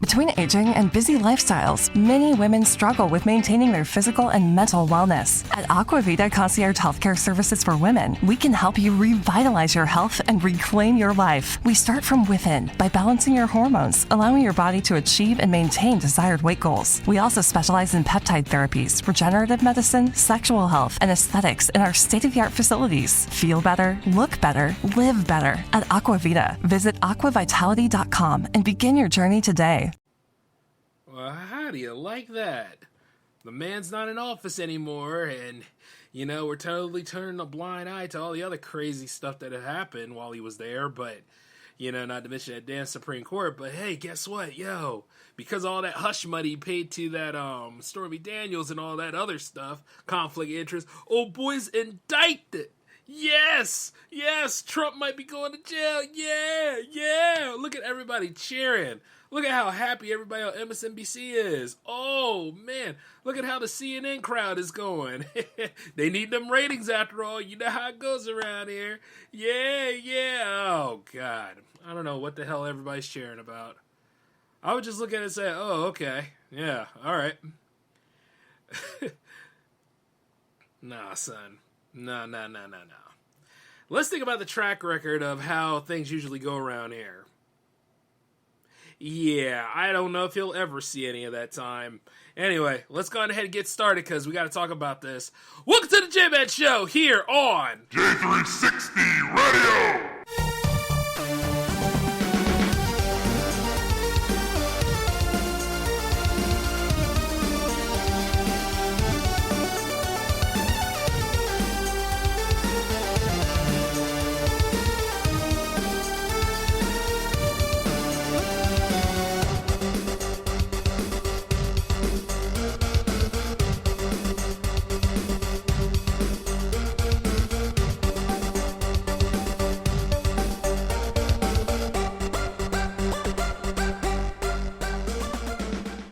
Between aging and busy lifestyles, many women struggle with maintaining their physical and mental wellness. At Aquavita Concierge Healthcare Services for Women, we can help you revitalize your health and reclaim your life. We start from within by balancing your hormones, allowing your body to achieve and maintain desired weight goals. We also specialize in peptide therapies, regenerative medicine, sexual health, and aesthetics in our state-of-the-art facilities. Feel better, look better, live better at Aquavita. Visit aquavitality.com and begin your journey today. Well, how do you like that? The man's not in office anymore, and, we're totally turning a blind eye to all the other crazy stuff that had happened while he was there, but, not to mention that damn Supreme Court, but hey, guess what? Because all that hush money paid to that, Stormy Daniels and all that other stuff, conflict of interest, old boys indicted. Yes, Trump might be going to jail. Yeah. Look at everybody cheering. Look at how happy everybody on MSNBC is. Oh, man. Look at how the CNN crowd is going. They need them ratings after all. You know how it goes around here. Yeah. Oh, God. I don't know what the hell everybody's cheering about. I would just look at it and say, oh, okay. Yeah, all right. Nah, son. No. Let's think about the track record of how things usually go around here. Yeah, I don't know if he'll ever see any of that time. Anyway, let's go ahead and get started because we got to talk about this. Welcome to the J-Man Show here on J360 Radio.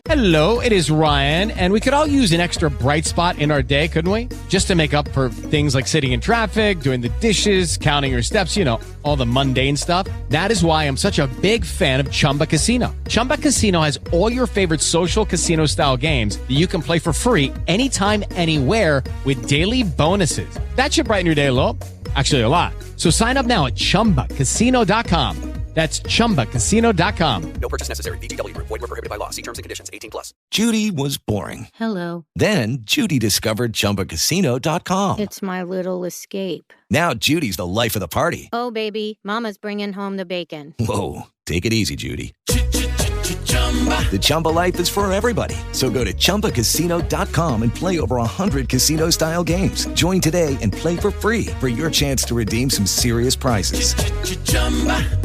Hello, it is Ryan, and we could all use an extra bright spot in our day, couldn't we? Just to make up for things like sitting in traffic, doing the dishes, counting your steps, all the mundane stuff. That is why I'm such a big fan of Chumba Casino. Chumba Casino has all your favorite social casino-style games that you can play for free anytime, anywhere with daily bonuses. That should brighten your day a little. Actually, a lot. So sign up now at ChumbaCasino.com. That's ChumbaCasino.com. No purchase necessary. VGW Group. Void where prohibited by law. See terms and conditions. 18+. Judy was boring. Hello. Then Judy discovered ChumbaCasino.com. It's my little escape. Now Judy's the life of the party. Oh, baby, mama's bringing home the bacon. Whoa, take it easy, Judy. The Chumba life is for everybody. So go to ChumbaCasino.com and play over 100 casino-style games. Join today and play for free for your chance to redeem some serious prizes.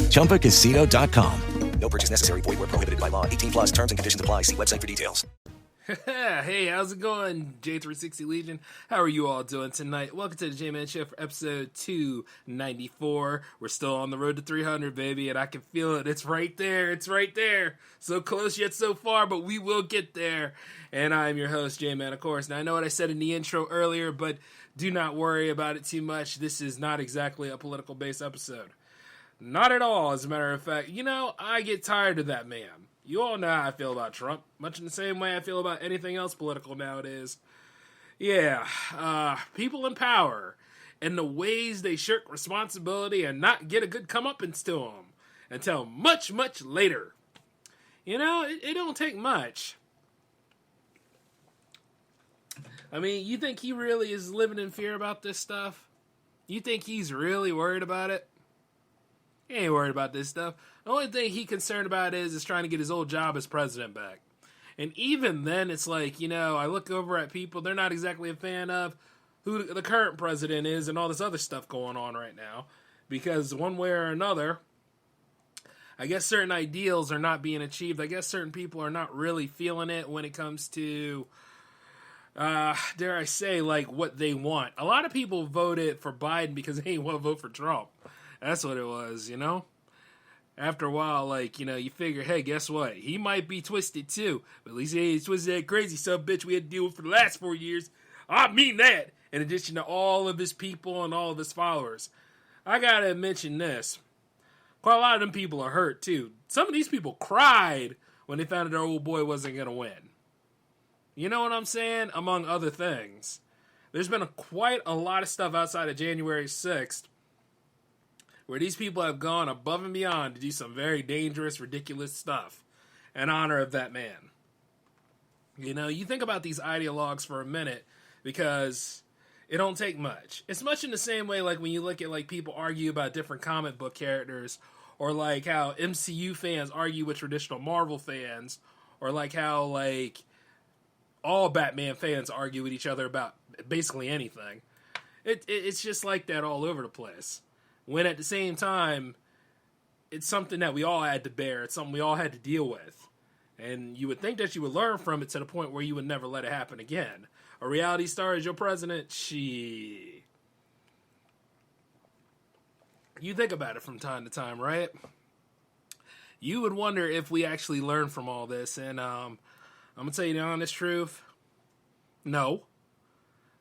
ChumbaCasino.com. No purchase necessary. Void where prohibited by law. 18+. Terms and conditions apply. See website for details. Hey, how's it going, J360 Legion? How are you all doing tonight? Welcome to the J-Man Show for episode 294. We're still on the road to 300, baby, and I can feel it. It's right there. So close yet so far, but we will get there. And I'm your host, J-Man, of course. Now, I know what I said in the intro earlier, but do not worry about it too much. This is not exactly a political-based episode. Not at all, as a matter of fact. I get tired of that man. You all know how I feel about Trump, much in the same way I feel about anything else political nowadays. Yeah, people in power and the ways they shirk responsibility and not get a good comeuppance to them until much, much later. It don't take much. I mean, you think he really is living in fear about this stuff? You think he's really worried about it? He ain't worried about this stuff. The only thing he's concerned about is trying to get his old job as president back. And even then, it's like, I look over at people, they're not exactly a fan of who the current president is and all this other stuff going on right now. Because one way or another, I guess certain ideals are not being achieved. I guess certain people are not really feeling it when it comes to, dare I say, like what they want. A lot of people voted for Biden because they didn't want to vote for Trump. That's what it was, After a while, you figure, hey, guess what? He might be twisted too, but at least he ain't twisted that crazy bitch we had to deal with for the last 4 years. I mean that. In addition to all of his people and all of his followers. I gotta mention this. Quite a lot of them people are hurt too. Some of these people cried when they found out their old boy wasn't going to win. You know what I'm saying? Among other things. There's been quite a lot of stuff outside of January 6th where these people have gone above and beyond to do some very dangerous, ridiculous stuff in honor of that man. You know, you think about these ideologues for a minute because it don't take much. It's much in the same way like when you look at like people argue about different comic book characters, or like how MCU fans argue with traditional Marvel fans, or like how like all Batman fans argue with each other about basically anything. It's just like that all over the place. When at the same time, it's something that we all had to bear. It's something we all had to deal with. And you would think that you would learn from it to the point where you would never let it happen again. A reality star as your president? You think about it from time to time, right? You would wonder if we actually learn from all this. And I'm going to tell you the honest truth. No.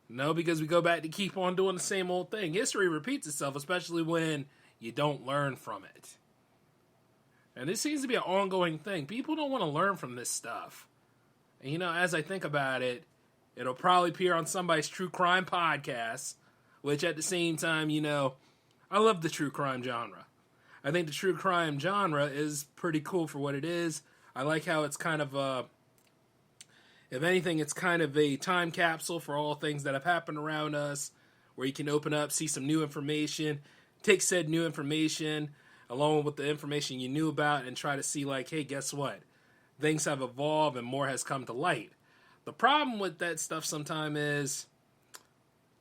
No, because we go back to keep on doing the same old thing. History repeats itself, especially when you don't learn from it. And this seems to be an ongoing thing. People don't want to learn from this stuff. And, you know, as I think about it, it'll probably appear on somebody's true crime podcast, which at the same time, you know, I love the true crime genre. I think the true crime genre is pretty cool for what it is. I like how it's kind of if anything, it's kind of a time capsule for all things that have happened around us, where you can open up, see some new information, take said new information, along with the information you knew about, and try to see like, hey, guess what? Things have evolved and more has come to light. The problem with that stuff sometimes is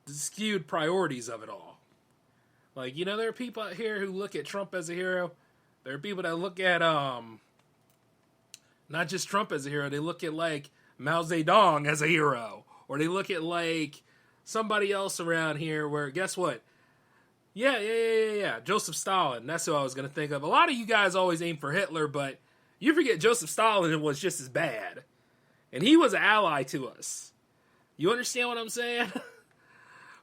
the skewed priorities of it all. Like, you know, there are people out here who look at Trump as a hero. There are people that look at, not just Trump as a hero, they look at like Mao Zedong as a hero, or they look at like somebody else around here where, guess what? Yeah. Joseph Stalin. That's who I was going to think of. A lot of you guys always aim for Hitler, but you forget Joseph Stalin was just as bad. And he was an ally to us. You understand what I'm saying?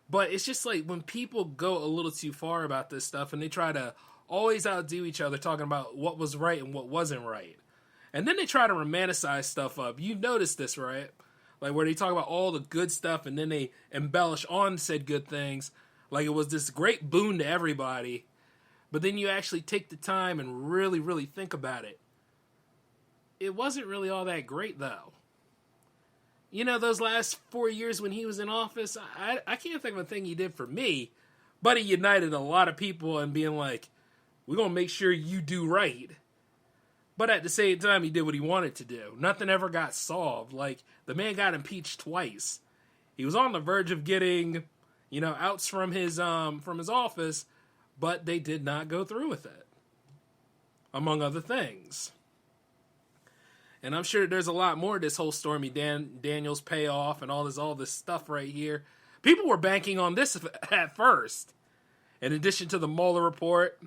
But it's just like when people go a little too far about this stuff and they try to always outdo each other talking about what was right and what wasn't right. And then they try to romanticize stuff up. You notice this, right? Like where they talk about all the good stuff and then they embellish on said good things. Like it was this great boon to everybody. But then you actually take the time and really, really think about it. It wasn't really all that great, though. You know, those last 4 years when he was in office, I can't think of a thing he did for me. But he united a lot of people and being like, we're going to make sure you do right. But at the same time, he did what he wanted to do. Nothing ever got solved. Like, the man got impeached twice. He was on the verge of getting, you know, outs from his office, but they did not go through with it, among other things. And I'm sure there's a lot more to this whole Stormy Daniels payoff and all this stuff right here. People were banking on this at first. In addition to the Mueller report,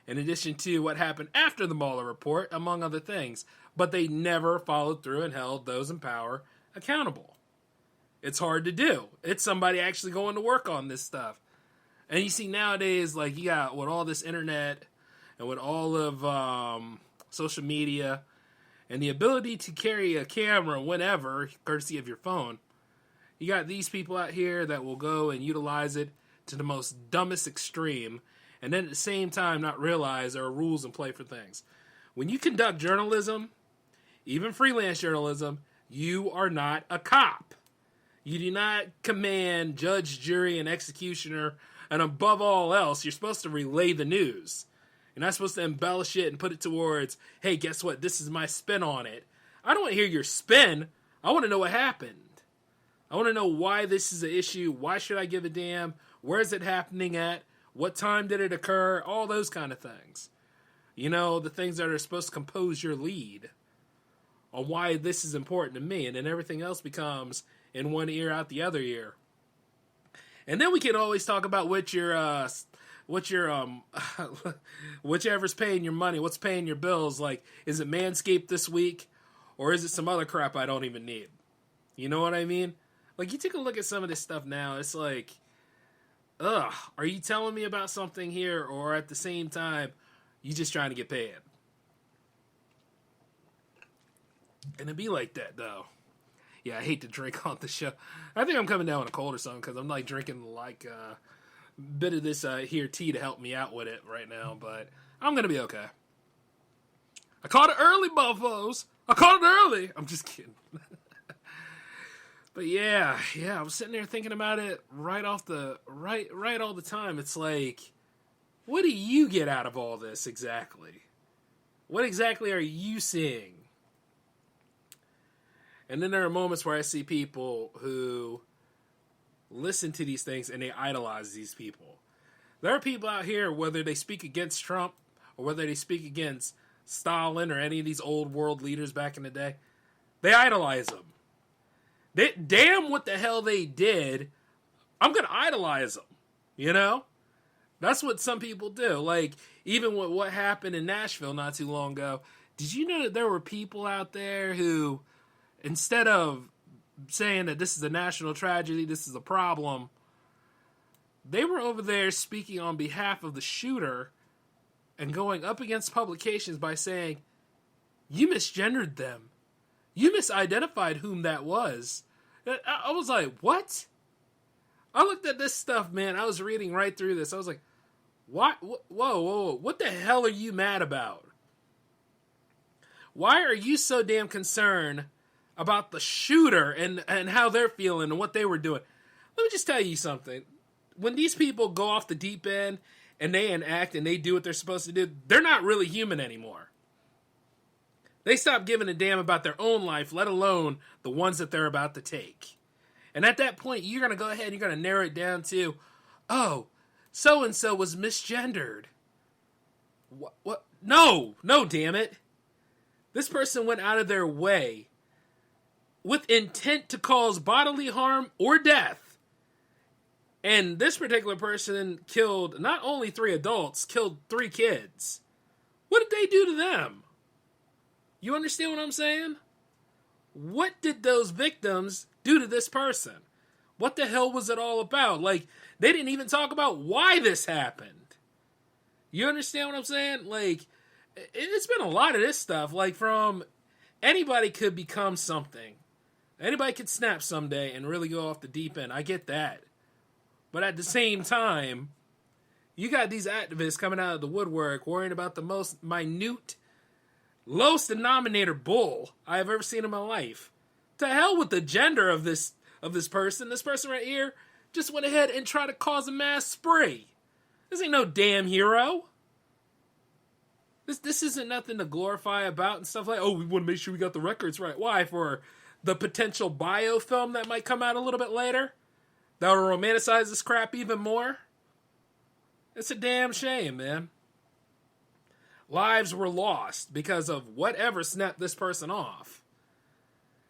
in addition to what happened after the Mueller report, among other things. But they never followed through and held those in power accountable. It's hard to do. It's somebody actually going to work on this stuff. And you see nowadays, like, you got with all this internet and with all of social media and the ability to carry a camera whenever, courtesy of your phone, you got these people out here that will go and utilize it to the most dumbest extreme, and then at the same time not realize there are rules in play for things. When you conduct journalism, even freelance journalism, you are not a cop. You do not command judge, jury, and executioner, and above all else, you're supposed to relay the news. You're not supposed to embellish it and put it towards, hey, guess what? This is my spin on it. I don't want to hear your spin. I want to know what happened. I want to know why this is an issue. Why should I give a damn? Where is it happening at? What time did it occur? All those kind of things. You know, the things that are supposed to compose your lead on why this is important to me. And then everything else becomes in one ear, out the other ear. And then we can always talk about whichever's paying your money, what's paying your bills. Like, is it Manscaped this week? Or is it some other crap I don't even need? You know what I mean? Like, you take a look at some of this stuff now, it's like, ugh, are you telling me about something here, or at the same time, you just trying to get paid? And it be like that, though. Yeah, I hate to drink on the show. I think I'm coming down with a cold or something because I'm like drinking like a bit of this here tea to help me out with it right now. But I'm going to be okay. I caught it early, buffos. I caught it early. I'm just kidding. But yeah, I was sitting there thinking about it right all the time. It's like, what do you get out of all this exactly? What exactly are you seeing? And then there are moments where I see people who listen to these things and they idolize these people. There are people out here, whether they speak against Trump or whether they speak against Stalin or any of these old world leaders back in the day, they idolize them. Damn what the hell they did, I'm going to idolize them, you know? That's what some people do. Like, even with what happened in Nashville not too long ago, did you know that there were people out there who, instead of saying that this is a national tragedy, this is a problem, they were over there speaking on behalf of the shooter and going up against publications by saying, you misgendered them. You misidentified whom that was. I was like, what? I looked at this stuff, man. I was reading right through this. I was like, what? Whoa. What the hell are you mad about? Why are you so damn concerned about the shooter and how they're feeling and what they were doing? Let me just tell you something. When these people go off the deep end and they enact and they do what they're supposed to do, they're not really human anymore. They stop giving a damn about their own life, let alone the ones that they're about to take. And at that point, you're going to go ahead and you're going to narrow it down to, oh, so-and-so was misgendered. What? No, damn it. This person went out of their way with intent to cause bodily harm or death. And this particular person killed not only 3 adults, killed 3 kids. What did they do to them? You understand what I'm saying? What did those victims do to this person? What the hell was it all about? Like, they didn't even talk about why this happened. You understand what I'm saying? Like, it's been a lot of this stuff. Like, from anybody could become something. Anybody could snap someday and really go off the deep end. I get that. But at the same time, you got these activists coming out of the woodwork worrying about the most minute, lowest denominator bull I have ever seen in my life. To hell with the gender of this person. This person right here just went ahead and tried to cause a mass spree. This ain't no damn hero. This isn't nothing to glorify about and stuff like, oh, we want to make sure we got the records right. Why? For the potential biofilm that might come out a little bit later? That will romanticize this crap even more? It's a damn shame, man. Lives were lost because of whatever snapped this person off.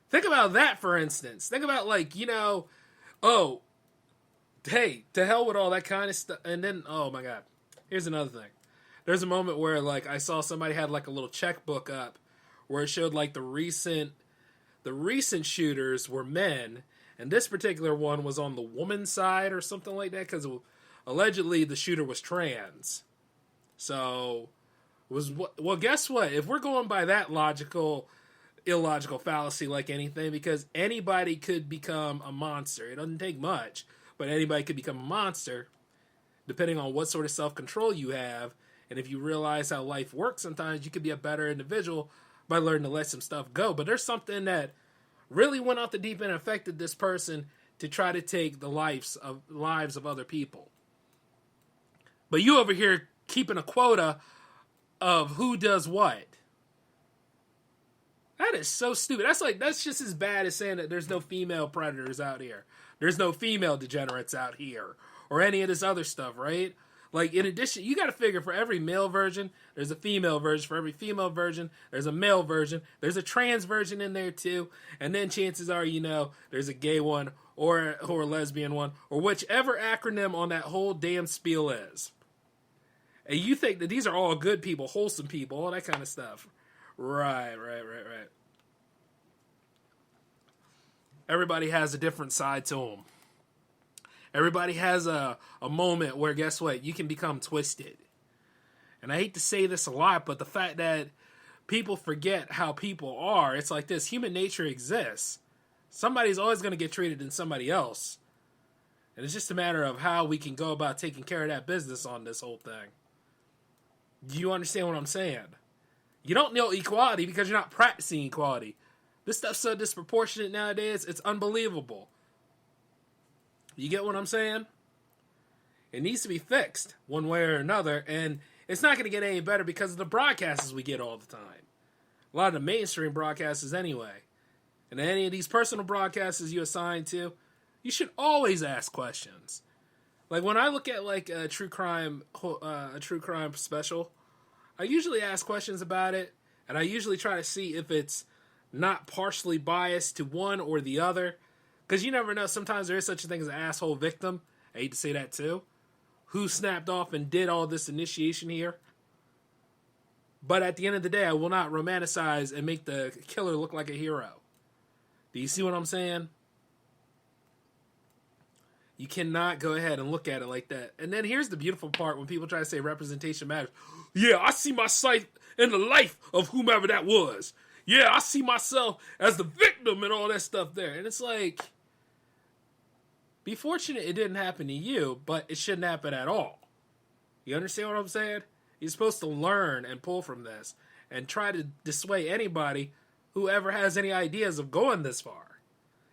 Think about that, for instance. Think about, like, you know, oh, hey, to hell with all that kind of stuff. And then, oh my God, here's another thing. There's a moment where, like, I saw somebody had, like, a little checkbook up where it showed, like, the recent shooters were men, and this particular one was on the woman's side or something like that, because allegedly the shooter was trans. So, well, guess what? If we're going by that illogical fallacy like anything, because anybody could become a monster. It doesn't take much, but anybody could become a monster, depending on what sort of self-control you have. And if you realize how life works, sometimes you could be a better individual by learning to let some stuff go. But there's something that really went off the deep end and affected this person to try to take the lives of other people. But you over here keeping a quota of who does what. That is so stupid. That's just as bad as saying that there's no female predators out here. There's no female degenerates out here. Or any of this other stuff, right? Like, in addition, you got to figure for every male version, there's a female version. For every female version, there's a male version. There's a trans version in there, too. And then chances are, you know, there's a gay one or a lesbian one, or whichever acronym on that whole damn spiel is. And you think that these are all good people, wholesome people, all that kind of stuff. Right. Everybody has a different side to them. Everybody has a moment where, guess what, you can become twisted. And I hate to say this a lot, but the fact that people forget how people are. It's like this. Human nature exists. Somebody's always going to get treated than somebody else. And it's just a matter of how we can go about taking care of that business on this whole thing. Do you understand what I'm saying? You don't know equality because you're not practicing equality. This stuff's so disproportionate nowadays, it's unbelievable. You get what I'm saying? It needs to be fixed one way or another, and it's not going to get any better because of the broadcasts we get all the time. A lot of the mainstream broadcasters anyway. And any of these personal broadcasters you assign to, you should always ask questions. Like when I look at like a true crime special, I usually ask questions about it, and I usually try to see if it's not partially biased to one or the other. Because you never know, sometimes there is such a thing as an asshole victim. I hate to say that too. Who snapped off and did all this initiation here. But at the end of the day, I will not romanticize and make the killer look like a hero. Do you see what I'm saying? You cannot go ahead and look at it like that. And then here's the beautiful part when people try to say representation matters. Yeah, I see myself in the life of whomever that was. Yeah, I see myself as the victim and all that stuff there. And it's like, be fortunate it didn't happen to you, but it shouldn't happen at all. You understand what I'm saying? You're supposed to learn and pull from this and try to dissuade anybody who ever has any ideas of going this far,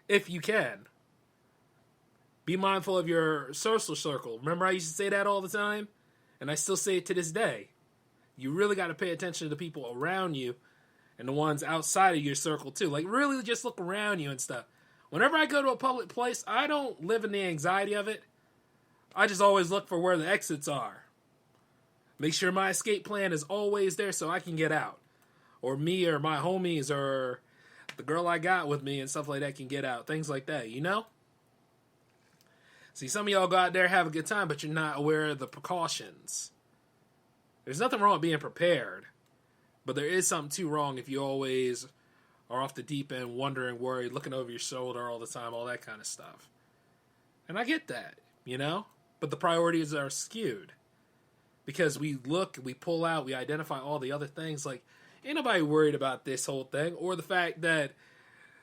if you can. Be mindful of your social circle. Remember I used to say that all the time? And I still say it to this day. You really got to pay attention to the people around you and the ones outside of your circle too. Like really just look around you and stuff. Whenever I go to a public place, I don't live in the anxiety of it. I just always look for where the exits are. Make sure my escape plan is always there so I can get out. Or me or my homies or the girl I got with me and stuff like that can get out. Things like that, you know? See, some of y'all go out there, have a good time, but you're not aware of the precautions. There's nothing wrong with being prepared. But there is something too wrong if you always are off the deep end, wondering, worried, looking over your shoulder all the time, all that kind of stuff. And I get that, you know? But the priorities are skewed. Because we look, we pull out, we identify all the other things. Like, ain't nobody worried about this whole thing. Or the fact that,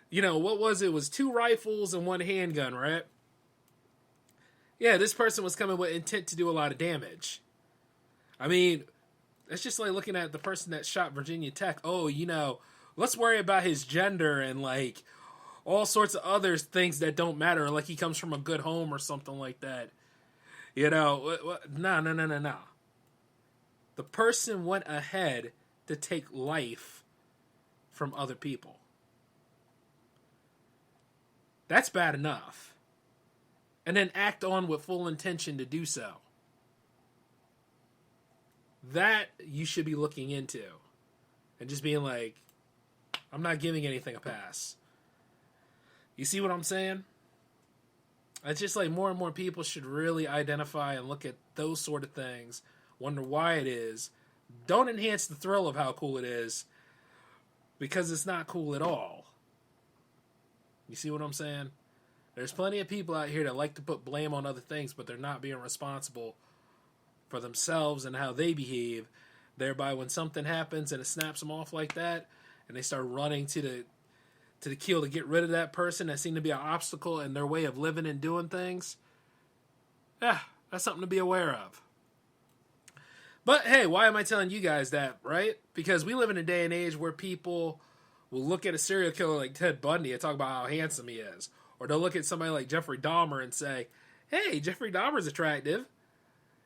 you know, what was it? It was 2 rifles and 1 handgun, right? Yeah, this person was coming with intent to do a lot of damage. I mean, it's just like looking at the person that shot Virginia Tech. Oh, you know, let's worry about his gender and like all sorts of other things that don't matter. Like he comes from a good home or something like that. You know, no. The person went ahead to take life from other people. That's bad enough. And then act on with full intention to do so. That you should be looking into. And just being like, I'm not giving anything a pass. You see what I'm saying? It's just like more and more people should really identify and look at those sort of things. Wonder why it is. Don't enhance the thrill of how cool it is. Because it's not cool at all. You see what I'm saying? There's plenty of people out here that like to put blame on other things, but they're not being responsible for themselves and how they behave. Thereby, when something happens and it snaps them off like that, and they start running to the kill to get rid of that person that seemed to be an obstacle in their way of living and doing things, yeah, that's something to be aware of. But hey, why am I telling you guys that, right? Because we live in a day and age where people will look at a serial killer like Ted Bundy and talk about how handsome he is. Or they'll look at somebody like Jeffrey Dahmer and say, hey, Jeffrey Dahmer's attractive.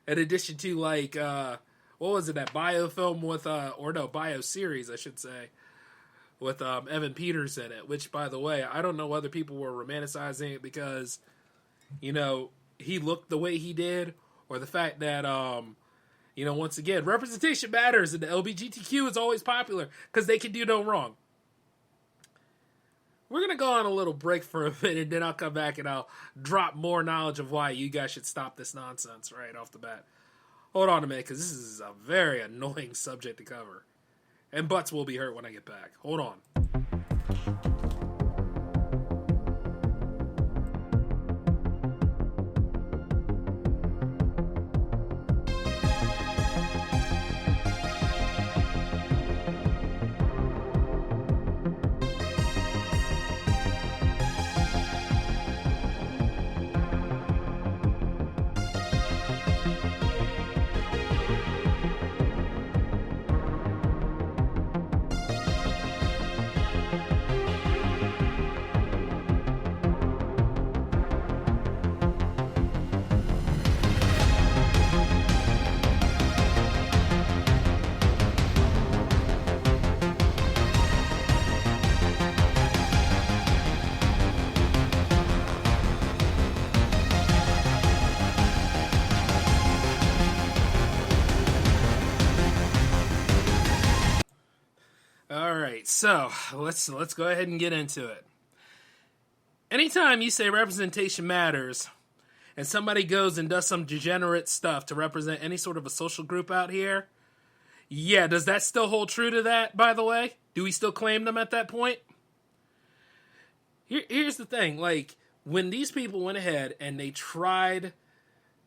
In addition to, like, what was it, that biofilm with, bio series, I should say, with Evan Peters in it. Which, by the way, I don't know whether people were romanticizing it because, you know, he looked the way he did. Or the fact that, you know, once again, representation matters. And the LGBTQ is always popular because they can do no wrong. We're going to go on a little break for a minute, and then I'll come back and I'll drop more knowledge of why you guys should stop this nonsense right off the bat. Hold on a minute, because this is a very annoying subject to cover. And butts will be hurt when I get back. Hold on. So let's go ahead and get into it. Anytime you say representation matters, and somebody goes and does some degenerate stuff to represent any sort of a social group out here, yeah, does that still hold true to that, by the way? Do we still claim them at that point? Here's the thing, like, when these people went ahead and they tried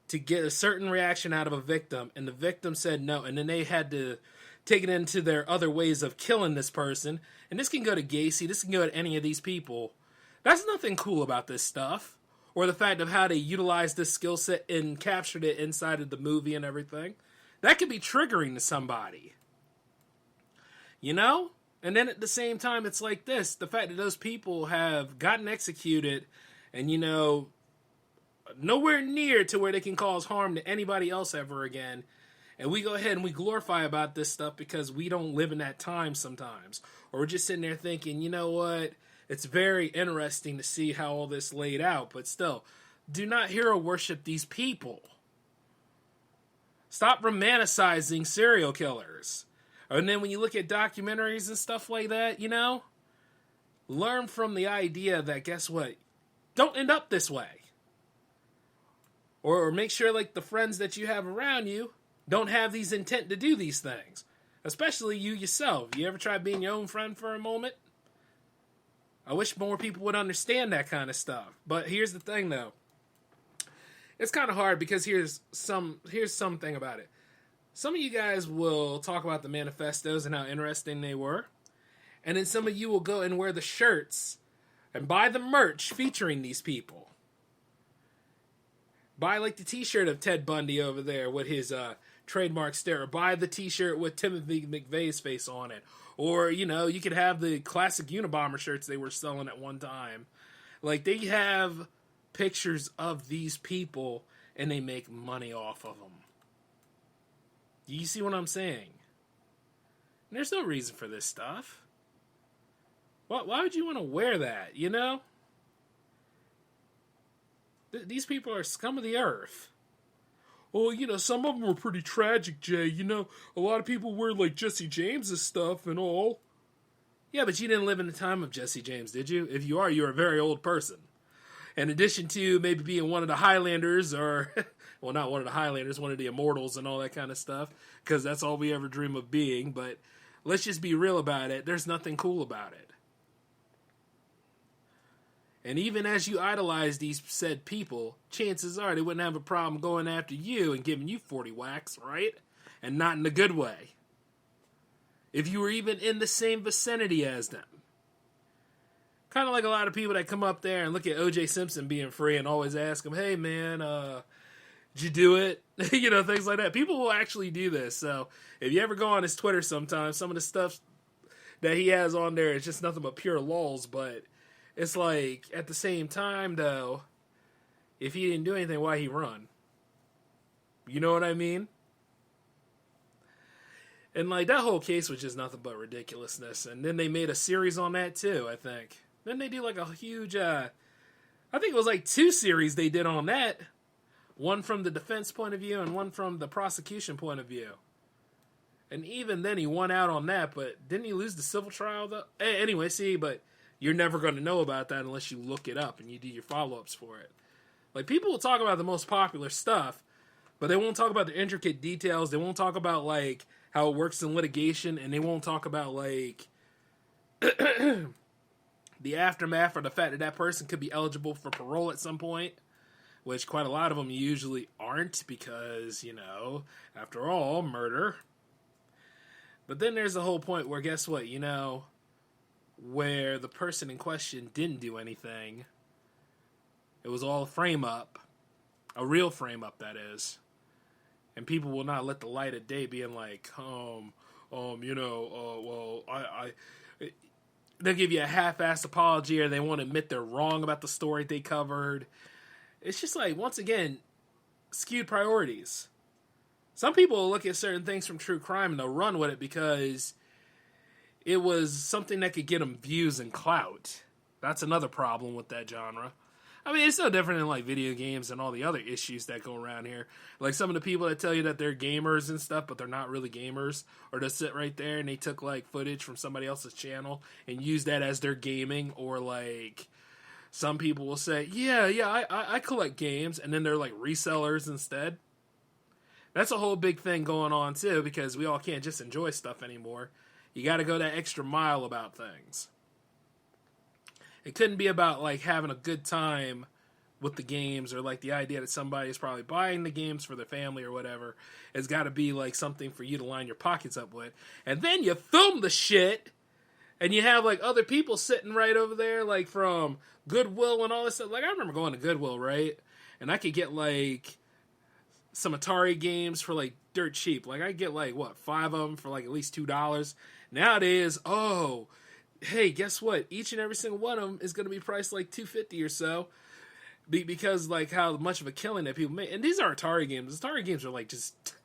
to get a certain reaction out of a victim, and the victim said no, and then they had to take it into their other ways of killing this person, and this can go to Gacy, this can go to any of these people. That's nothing cool about this stuff. Or the fact of how they utilized this skill set and captured it inside of the movie and everything. That could be triggering to somebody. You know? And then at the same time, it's like this. The fact that those people have gotten executed and, you know, nowhere near to where they can cause harm to anybody else ever again. And we go ahead and we glorify about this stuff because we don't live in that time sometimes. Or we're just sitting there thinking, you know what? It's very interesting to see how all this laid out. But still, do not hero worship these people. Stop romanticizing serial killers. And then when you look at documentaries and stuff like that, you know, learn from the idea that, guess what? Don't end up this way. Or make sure, like, the friends that you have around you don't have these intent to do these things. Especially you yourself. You ever try being your own friend for a moment? I wish more people would understand that kind of stuff. But here's the thing, though. It's kind of hard because here's something about it. Some of you guys will talk about the manifestos and how interesting they were. And then some of you will go and wear the shirts and buy the merch featuring these people. Buy, like, the t-shirt of Ted Bundy over there with his trademark stare. Or buy the t-shirt with Timothy McVeigh's face on it. Or, you know, you could have the classic Unabomber shirts they were selling at one time. Like, they have pictures of these people, and they make money off of them. You see what I'm saying? And there's no reason for this stuff. Why would you want to wear that, you know? These people are scum of the earth. Well, you know, some of them were pretty tragic, Jay. You know, a lot of people wear, like, Jesse James's stuff and all. Yeah, but you didn't live in the time of Jesse James, did you? If you are, you're a very old person. In addition to maybe being one of the Highlanders or, well, not one of the Highlanders, one of the Immortals and all that kind of stuff, because that's all we ever dream of being. But let's just be real about it. There's nothing cool about it. And even as you idolize these said people, chances are they wouldn't have a problem going after you and giving you 40 whacks, right? And not in a good way. If you were even in the same vicinity as them. Kind of like a lot of people that come up there and look at O.J. Simpson being free and always ask him, hey man, did you do it? You know, things like that. People will actually do this. So if you ever go on his Twitter sometimes, some of the stuff that he has on there is just nothing but pure lulz, but it's like, at the same time, though, if he didn't do anything, why he run? You know what I mean? And, like, that whole case was just nothing but ridiculousness. And then they made a series on that, too, I think. Then they do, like, a huge, I think it was, like, 2 series they did on that. One from the defense point of view and one from the prosecution point of view. And even then he won out on that, but didn't he lose the civil trial, though? Anyway, see, but you're never going to know about that unless you look it up and you do your follow-ups for it. Like, people will talk about the most popular stuff, but they won't talk about the intricate details. They won't talk about, like, how it works in litigation, and they won't talk about, like, the aftermath or the fact that that person could be eligible for parole at some point, which quite a lot of them usually aren't because, you know, after all, murder. But then there's the whole point where, guess what, you know, where the person in question didn't do anything. It was all a frame-up. A real frame-up, that is. And people will not let the light of day being like, they'll give you a half-assed apology or they won't admit they're wrong about the story they covered. It's just like, once again, skewed priorities. Some people will look at certain things from true crime and they'll run with it because it was something that could get them views and clout. That's another problem with that genre. I mean, it's no different than, like, video games and all the other issues that go around here. Like, some of the people that tell you that they're gamers and stuff, but they're not really gamers, or they sit right there and they took, like, footage from somebody else's channel and use that as their gaming, or, like, some people will say, I collect games, and then they're, like, resellers instead. That's a whole big thing going on, too, because we all can't just enjoy stuff anymore. You got to go that extra mile about things. It couldn't be about, like, having a good time with the games, or, like, the idea that somebody is probably buying the games for their family or whatever. It's got to be, like, something for you to line your pockets up with. And then you film the shit, and you have, like, other people sitting right over there, like, from Goodwill and all this stuff. Like, I remember going to Goodwill, right? And I could get, like, some Atari games for, like, dirt cheap. Like, I get, like, 5 of them for, like, at least $2. Nowadays, hey, guess what? Each and every single one of them is going to be priced like $250 or so, because, like, how much of a killing that people make. And these are Atari games. Atari games are, like, just,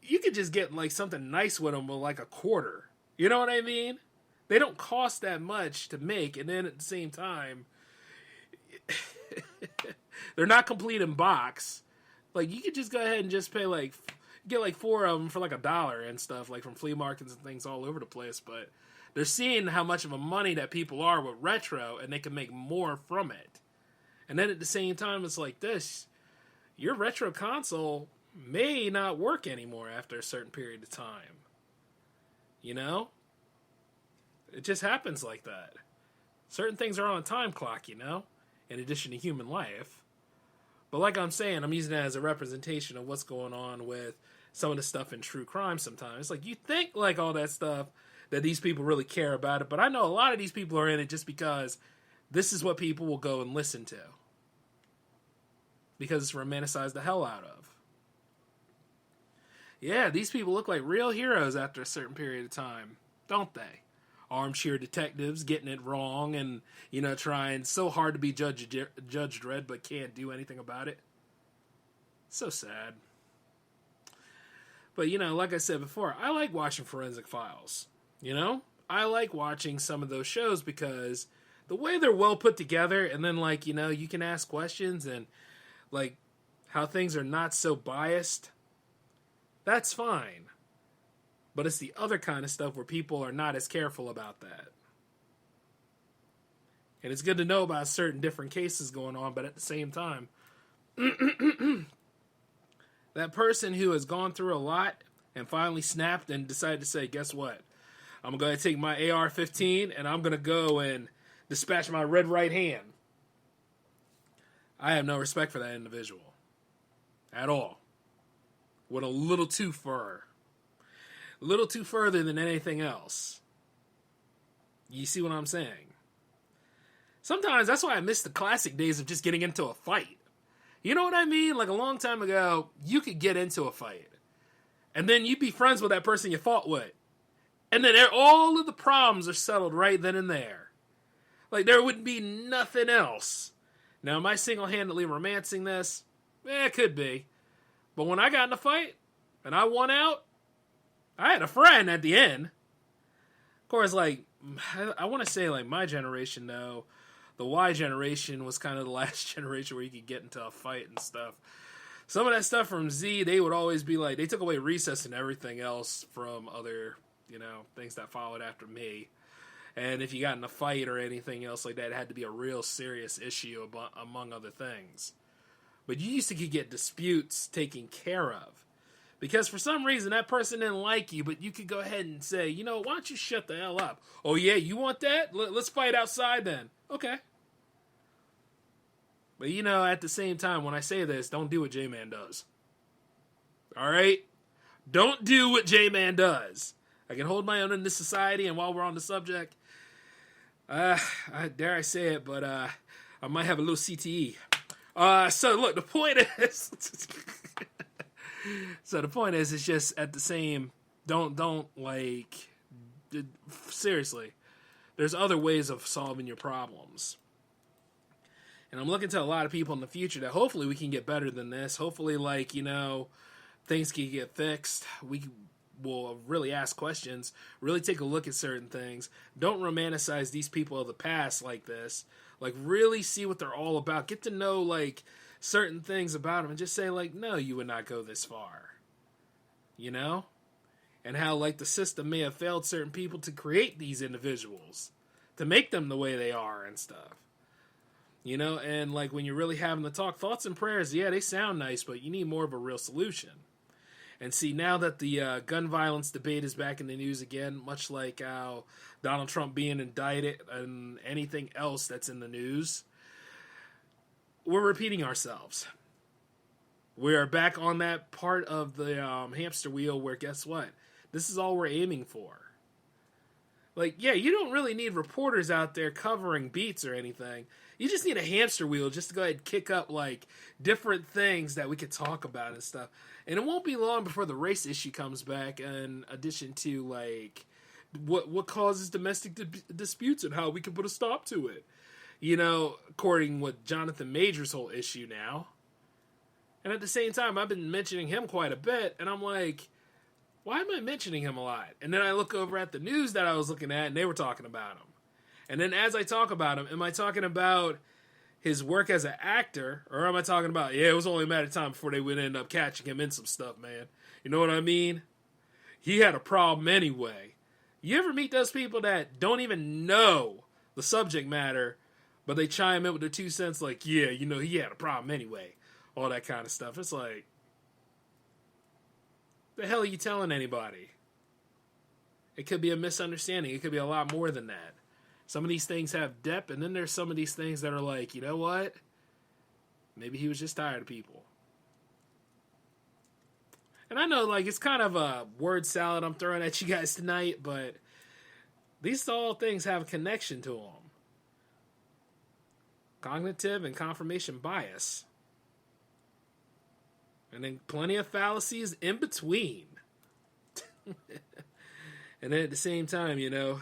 you could just get, like, something nice with them with, like, a quarter. You know what I mean? They don't cost that much to make, and then at the same time, they're not complete in box. Like, you could just go ahead and just pay, like, get, like, 4 of them for, like, $1 and stuff, like, from flea markets and things all over the place, but they're seeing how much of a money that people are with retro, and they can make more from it. And then at the same time, it's like this. Your retro console may not work anymore after a certain period of time. You know? It just happens like that. Certain things are on a time clock, you know? In addition to human life. But like I'm saying, I'm using that as a representation of what's going on with some of the stuff in true crime sometimes. It's like, you think, like, all that stuff, that these people really care about it, but I know a lot of these people are in it just because this is what people will go and listen to. Because it's romanticized the hell out of. Yeah, these people look like real heroes after a certain period of time, don't they? Armchair detectives getting it wrong and, you know, trying so hard to be Judge Dredd but can't do anything about it. So sad. But, you know, like I said before, I like watching Forensic Files. You know? I like watching some of those shows because the way they're well put together, and then, like, you know, you can ask questions, and, like, how things are not so biased, that's fine. But it's the other kind of stuff where people are not as careful about that. And it's good to know about certain different cases going on, but at the same time, that person who has gone through a lot and finally snapped and decided to say, guess what? I'm going to take my AR-15 and I'm going to go and dispatch my red right hand. I have no respect for that individual. At all. Went a little too far. A little too further than anything else. You see what I'm saying? Sometimes that's why I miss the classic days of just getting into a fight. You know what I mean? Like, a long time ago, you could get into a fight. And then you'd be friends with that person you fought with. And then all of the problems are settled right then and there. Like, there wouldn't be nothing else. Now, am I single-handedly romancing this? It could be. But when I got in a fight, and I won out, I had a friend at the end. Of course, like, I want to say, like, my generation, though, the Y generation was kind of the last generation where you could get into a fight and stuff. Some of that stuff from Z, they would always be like, they took away recess and everything else from other, you know, things that followed after me. And if you got in a fight or anything else like that, it had to be a real serious issue among other things. But you used to get disputes taken care of. Because for some reason, that person didn't like you, but you could go ahead and say, you know, why don't you shut the hell up? Oh, yeah, you want that? Let's fight outside then. Okay. But, you know, at the same time, when I say this, don't do what J-Man does. All right? Don't do what J-Man does. I can hold my own in this society, and while we're on the subject, dare I say it, but I might have a little CTE. So, look, the point is... So the point is, it's just at the same, don't like, seriously, there's other ways of solving your problems. And I'm looking to a lot of people in the future that hopefully we can get better than this. Hopefully, like, you know, things can get fixed. will really ask questions, really take a look at certain things. Don't romanticize these people of the past like this. Like, really see what they're all about. Get to know, like, certain things about them and just say, like, no, you would not go this far. You know? And how, like, the system may have failed certain people to create these individuals, to make them the way they are and stuff. You know, and, like, when you're really having the talk, thoughts and prayers, yeah, they sound nice, but you need more of a real solution. And see, now that the gun violence debate is back in the news again, much like how Donald Trump being indicted and anything else that's in the news, we're repeating ourselves. We are back on that part of the hamster wheel where, guess what? This is all we're aiming for. Like, yeah, you don't really need reporters out there covering beats or anything. You just need a hamster wheel just to go ahead and kick up, like, different things that we could talk about and stuff. And it won't be long before the race issue comes back, in addition to, like, what causes domestic disputes and how we can put a stop to it. You know, according with Jonathan Major's whole issue now. And at the same time, I've been mentioning him quite a bit, and I'm like, why am I mentioning him a lot? And then I look over at the news that I was looking at, and they were talking about him. And then as I talk about him, am I talking about his work as an actor, or am I talking about, yeah, it was only a matter of time before they would end up catching him in some stuff, man. You know what I mean? He had a problem anyway. You ever meet those people that don't even know the subject matter, but they chime in with their 2 cents like, yeah, you know, he had a problem anyway. All that kind of stuff. It's like, the hell are you telling anybody? It could be a misunderstanding. It could be a lot more than that. Some of these things have depth, and then there's some of these things that are like, you know what? Maybe he was just tired of people. And I know, like, it's kind of a word salad I'm throwing at you guys tonight, but these all things have a connection to them. Cognitive and confirmation bias. And then plenty of fallacies in between. And then at the same time, you know,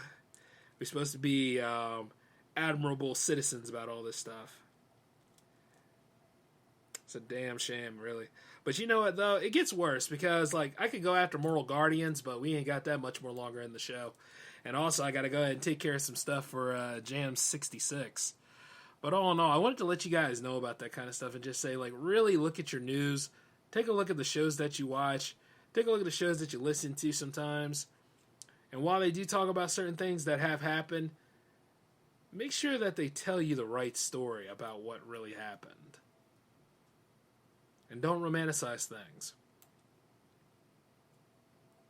we're supposed to be admirable citizens about all this stuff. It's a damn shame, really. But you know what, though? It gets worse because, like, I could go after moral guardians, but we ain't got that much more longer in the show. And also, I got to go ahead and take care of some stuff for Jam 66. But all in all, I wanted to let you guys know about that kind of stuff and just say, like, really look at your news. Take a look at the shows that you watch. Take a look at the shows that you listen to sometimes. And while they do talk about certain things that have happened, make sure that they tell you the right story about what really happened. And don't romanticize things.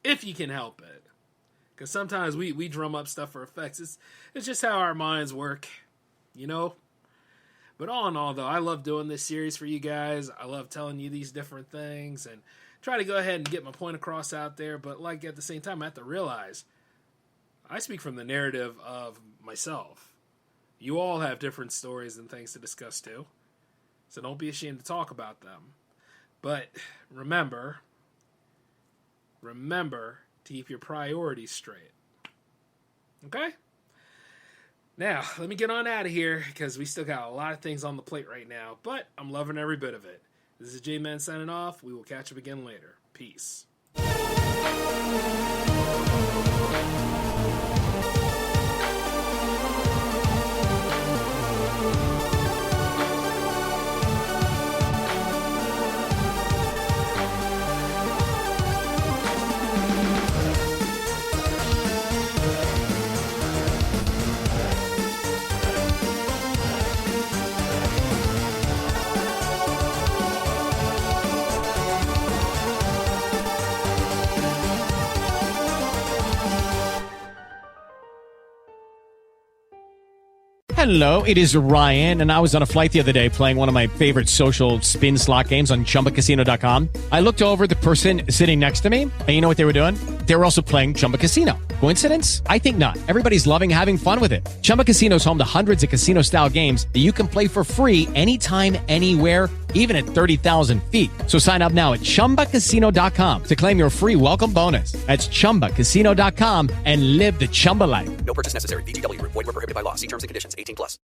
If you can help it. Because sometimes we drum up stuff for effects. It's just how our minds work, you know? But all in all, though, I love doing this series for you guys. I love telling you these different things and try to go ahead and get my point across out there. But, like, at the same time, I have to realize I speak from the narrative of myself. You all have different stories and things to discuss, too. So don't be ashamed to talk about them. But remember to keep your priorities straight. Okay? Now, let me get on out of here because we still got a lot of things on the plate right now, but I'm loving every bit of it. This is J-Man signing off. We will catch up again later. Peace. Hello, it is Ryan, and I was on a flight the other day playing one of my favorite social spin slot games on ChumbaCasino.com. I looked over at the person sitting next to me, and you know what they were doing? They were also playing Chumba Casino. Coincidence? I think not. Everybody's loving having fun with it. Chumba Casino is home to hundreds of casino-style games that you can play for free anytime, anywhere, even at 30,000 feet. So sign up now at ChumbaCasino.com to claim your free welcome bonus. That's ChumbaCasino.com and live the Chumba life. No purchase necessary. VGW. Void where prohibited by law. See terms and conditions. 18+.